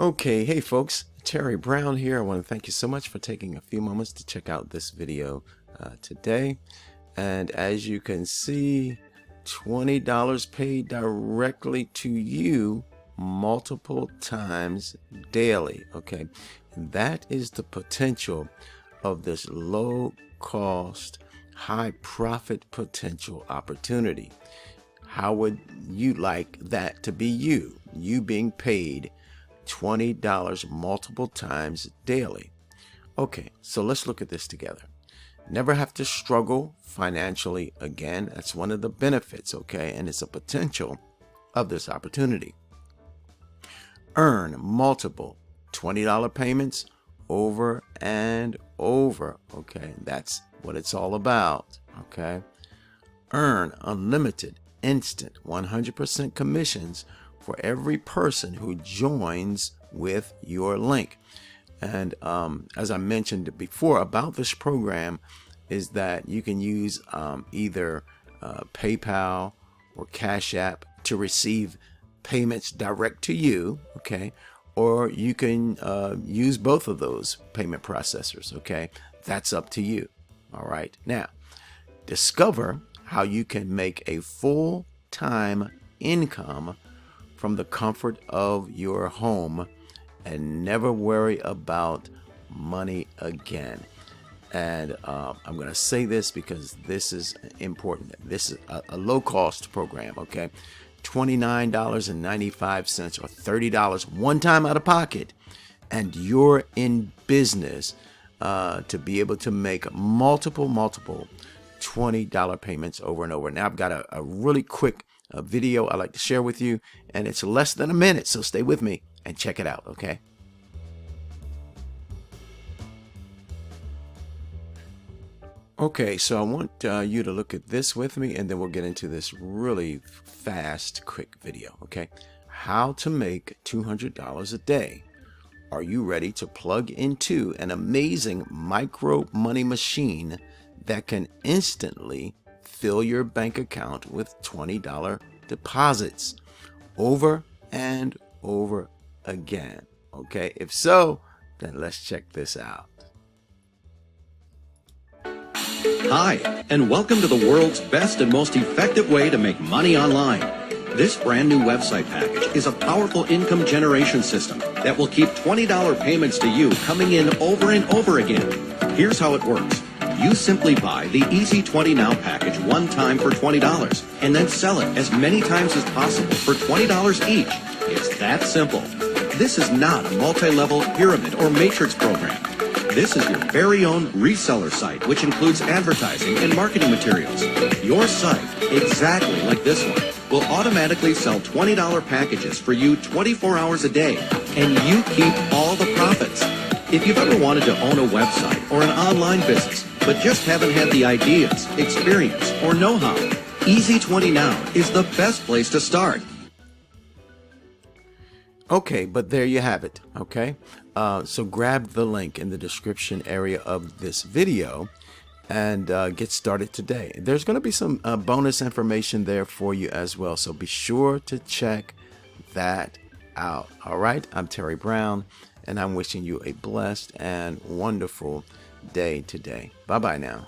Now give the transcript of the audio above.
Okay, hey folks, Terry Brown here. I want to thank you so much for taking a few moments to check out this video today. And as you can see, $20 paid directly to you multiple times daily. Okay, and that is the potential of this low cost, high profit potential opportunity. How would you like that to be you? You being paid $20 multiple times daily. Okay, so let's look at this together. Never have to struggle financially again. That's one of the benefits, okay? And it's a potential of this opportunity. Earn multiple $20 payments over and over, okay? That's what it's all about, okay? Earn unlimited, instant, 100% commissions for every person who joins with your link. And as I mentioned before about this program is that you can use either PayPal or Cash App to receive payments direct to you, okay? Or you can use both of those payment processors, okay? That's up to you. All right. Now, discover how you can make a full-time income from the comfort of your home and never worry about money again. And I'm going to say this because this is important. This is a low-cost program, okay? $29.95 or $30 one time out of pocket, and you're in business to be able to make multiple $20 payments over and over. Now I've got a really quick video I'd like to share with you, and it's less than a minute, so stay with me and check it out, okay? Okay, so I want you to look at this with me, and then we'll get into this really fast, quick video, okay? How to make $200 a day. Are you ready to plug into an amazing micro money machine that can instantly fill your bank account with $20 deposits over and over again? Okay, if so, then let's check this out. Hi, and welcome to the world's best and most effective way to make money online. This brand new website package is a powerful income generation system that will keep $20 payments to you coming in over and over again. Here's how it works. You simply buy the Easy 20 Now package one time for $20 and then sell it as many times as possible for $20 each. It's that simple. This is not a multi-level pyramid or matrix program. This is your very own reseller site, which includes advertising and marketing materials. Your site, exactly like this one, will automatically sell $20 packages for you 24 hours a day, and you keep all the profits. If you've ever wanted to own a website or an online business, but just haven't had the ideas, experience, or know-how, Easy 20 Now is the best place to start. Okay, but there you have it, okay? So grab the link in the description area of this video and get started today. There's going to be some bonus information there for you as well, so be sure to check that out. All right, I'm Terry Brown, and I'm wishing you a blessed and wonderful day today. Bye-bye now.